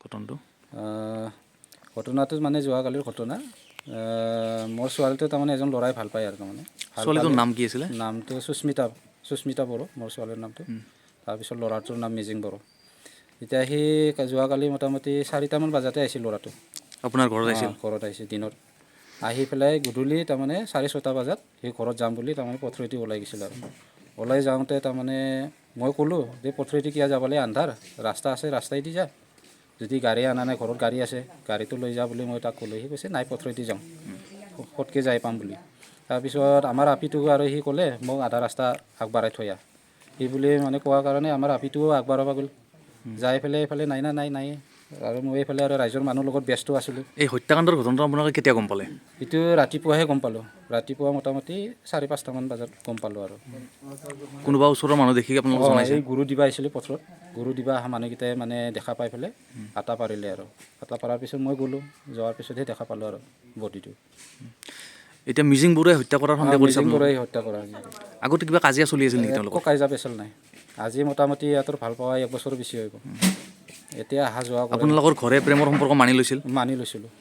ঘটনাটো? ঘটনাটো মানে যোৱাকালিৰ ঘটনা। মোৰ ছোৱালীটো তাৰমানে এজন ল'ৰাই ভাল পায় আৰু তাৰমানে। ছোৱালীটোৰ নাম কি আছিলে? নামটো সুস্মিতা বড়ো মোৰ ছোৱালীৰ নামটো। তাৰপিছত ল'ৰাটোৰ নাম মিজিং বড়ো। এতিয়া সি যোৱাকালি মোটামুটি 4টামান বজাতে আহিছিল ল'ৰাটো। আপোনাৰ ঘৰত আহিছিল? ঘৰত আহিছিল দিনত। আহি পেলাই গধূলি তাৰমানে 6:30 বজাত সি ঘৰত যাম বুলি তাৰমানে পথৰেদি ওলাই গৈছিল আৰু। ওলাই যাওঁতে তাৰমানে মই ক'লোঁ যে পথৰেদি কিয় যাব লাগে, আন্ধাৰ ৰাস্তা আছে, ৰাস্তাইদি যা, যদি গাড়ী অনা নাই, ঘৰত গাড়ী আছে, গাড়ীটো লৈ যা বুলি মই তাক ক'লোঁ। সি কৈছে নাই, পথৰেদি যাওঁ, ফটকৈ যাই পাম বুলি। তাৰপিছত আমাৰ আপিটোক আৰু সি ক'লে মোক আধা ৰাস্তা আগবঢ়াই থৈ আহ। সি বুলি মানে কোৱাৰ কাৰণে আমাৰ আপিটোও আগবঢ়াব গ'ল। যাই পেলাই এইফালে নাই আৰু মই এইফালে আৰু ৰাইজৰ মানুহৰ লগত ব্যস্ত আছিলোঁ। এই হত্যাকাণ্ডৰ ঘটনাটো আপোনালোকে কেতিয়া গম পালে? এইটো ৰাতিপুৱাহে গম পালোঁ। ৰাতিপুৱা মোটামুটি 4-5টামান বজাত গম পালোঁ আৰু। কোনোবা ওচৰৰ মানুহ দেখি আপোনালোক জনাইছে? এই গৰু দিবা আহিছিলোঁ পথৰত। গৰু দিবা অহা মানুহকেইটাই মানে দেখা পাই পেলাই আটা পাৰিলে আৰু। আটা পৰাৰ পিছত মই গ'লোঁ, যোৱাৰ পিছতহে দেখা পালোঁ আৰু বডিটো। এতিয়া মিজিং বড়োৱে হত্যা কৰাৰ সন্দেহ কৰিছে মিজিং আপোনালোকে? বড়োৱে হত্যা কৰা। আগতে কিবা কাজিয়া চলি আছিল নেকি একো তেওঁলোকৰ? কাজিয়া পেচাল নাই। আজি মোটামুটি ইহঁতৰ ভাল পোৱা 1 বছৰ বেছি হৈ গ'ল। এতিয়া অহা যোৱা কৰে। আপোনালোকৰ ঘৰে প্ৰেমৰ সম্পৰ্ক মানি লৈছিল? মানি লৈছিলোঁ।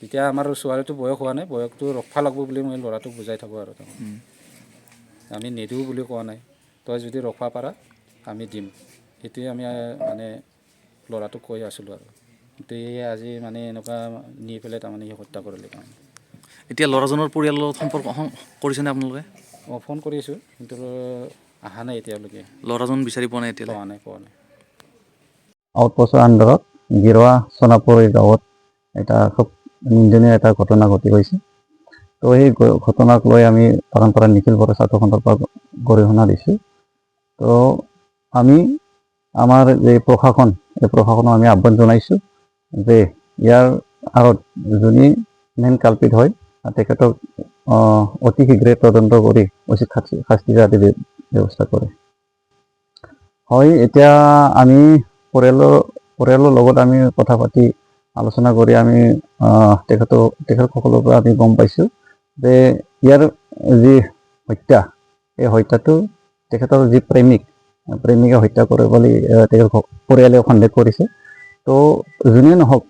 এতিয়া আমাৰ ছোৱালীটো বয়স হোৱা নাই, বয়সটো ৰখবা লাগব বুলি মই ল'ৰাটোক বুজাই থাকোঁ আৰু। আমি নিদিওঁ বুলি কোৱা নাই, তই যদি ৰখবা পাৰা আমি দিম, সেইটোৱে আমি মানে ল'ৰাটোক কৈ আছিলোঁ আৰু। কিন্তু এই আজি মানে এনেকুৱা নি পেলাই তাৰমানে সি হত্যা কৰিলে তাৰমানে। এতিয়া ল'ৰাজনৰ পৰিয়ালৰ লগত সম্পৰ্ক কৰিছেনে আপোনালোকে? ফোন কৰিছোঁ, কিন্তু অহা নাই এতিয়ালৈকে। ল'ৰাজন বিচাৰি পোৱা নাই এতিয়ালৈ? পোৱা নাই। আউটপোষ্টৰ আণ্ডাৰত গিৰৱা সোণাপুৰ গাঁৱত এটা খুব নিন্দনীয় এটা ঘটনা ঘটি গৈছে। তো সেই ঘটনাক লৈ আমি পাৰানপাৰা নিখিল বড়ো ছাত্ৰ সন্থাৰ পৰা গৰিহণা দিছোঁ। তো আমি আমাৰ যে প্ৰশাসন, এই প্ৰশাসনক আমি আহ্বান জনাইছোঁ যে ইয়াৰ আঁৰত যোনে মেইন কালপিত হয় তেখেতক অতি শীঘ্ৰে তদন্ত কৰি উচিত শাস্তি যাতে ব্যৱস্থা কৰে। হয়, এতিয়া আমি পৰিয়ালৰ লগত আমি কথা পাতি আলোচনা কৰি আমি তেখেতসকলৰ পৰা আমি গম পাইছোঁ যে ইয়াৰ যি হত্যা, এই হত্যাটো তেখেতৰ যি প্ৰেমিকে হত্যা কৰে বুলি তেখেতৰ পৰিয়ালে সন্দেহ কৰিছে। তো যোনে নহওক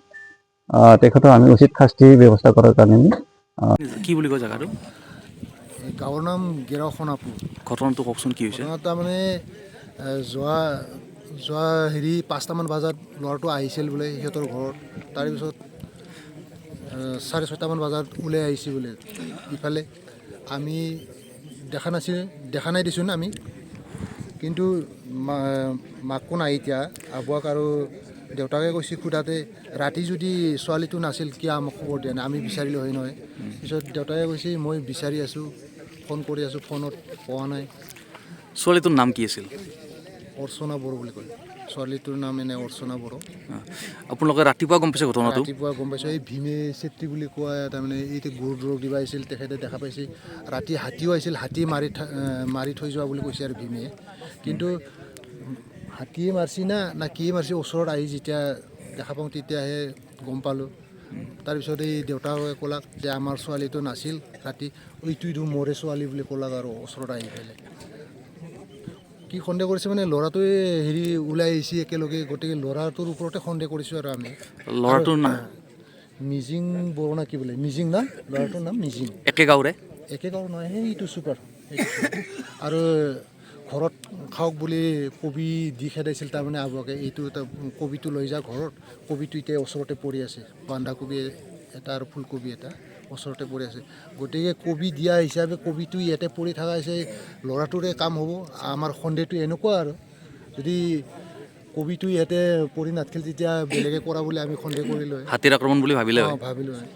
তেখেতক আমি উচিত শাস্তি ব্যৱস্থা কৰাৰ কাৰণে কি বুলি কয় জেগাটো? গাঁৱৰ নাম গিৰৱা সোণাপুৰ। ঘটনাটো কওকচোন, কি হৈছে? ঘটনা তাৰমানে যোৱা 5টামান বজাত ল'ৰাটো আহিছিল বোলে সিহঁতৰ ঘৰত। তাৰপিছত 6:30মান বজাত ওলাই আহিছে বোলে ইফালে। আমি দেখা নাই দিছোঁ আমি, কিন্তু মাকো নাই এতিয়া, আবুৱাক আৰু দেউতাকে কৈছে সোধাতে ৰাতি যদি ছোৱালীটো নাছিল কিয় আমাক খবৰ দিয়া নাই, আমি বিচাৰিলোঁ হয় নহয়। পিছত দেউতাকে কৈছে মই বিচাৰি আছোঁ, ফোন কৰি আছোঁ, ফোনত পোৱা নাই। ছোৱালীটোৰ নাম কি আছিল? অৰ্চনা বড়ো বুলি কয়। ছোৱালীটোৰ নাম এনে অৰ্চনা বড়ো। আপোনালোকে ৰাতিপুৱা গম পাইছে ঘটনাটো? ৰাতিপুৱা গম পাইছোঁ। এই ভীমে চেত্ৰী বুলি কোৱা তাৰমানে এইটো গৰু দৰৱ দিব আহিছিল, তেখেতে দেখা পাইছে। ৰাতি হাতীও আহিছিল, হাতী মাৰি থৈ যোৱা বুলি কৈছে আৰু ভীমে। কিন্তু হাতীয়ে মাৰছি না কিয়ে মাৰছি, ওচৰত আহি যেতিয়া দেখা পাওঁ তেতিয়াহে গম পালোঁ। তাৰপিছত এই দেউতাকে ক'লাক যে আমাৰ ছোৱালীটো নাছিল ৰাতি, এইটো মোৰে ছোৱালী বুলি ক'লাক আৰু ওচৰত আহি পেলাই। কি সন্দেহ কৰিছে মানে ল'ৰাটোৱে ওলাই আহিছে একেলগে, গতিকে ল'ৰাটোৰ ওপৰতে সন্দেহ কৰিছোঁ আৰু আমি। ল'ৰাটোৰ নাম? মিজিং বড়ো না কি বোলে, মিজিং না, ল'ৰাটোৰ নাম মিজিং। একে গাঁৱৰে? একে গাঁৱৰ নহয়, সেইটো চুপাৰ। আৰু ঘৰত খাওক বুলি কবি দি খেদাইছিল তাৰমানে আবুৱাকে, এইটো কবিটো লৈ যা ঘৰত, কবিটো এতিয়া ওচৰতে পৰি আছে, বন্ধাকবি এটা আৰু ফুলকবি এটা ওচৰতে পৰি আছে। গতিকে কবি দিয়া হিচাপে কবিটো ইয়াতে পৰি থকা হৈছে, ল'ৰাটোৰে কাম হ'ব। আমাৰ সন্দেহটো এনেকুৱা আৰু, যদি কবিটো ইয়াতে পৰি নাথাকিল তেতিয়া বেলেগে কৰা বুলি আমি সন্দেহ কৰিলোঁ। হাতীৰ আক্ৰমণ বুলি ভাবিলে হয়? ভাবিলোঁ হয়।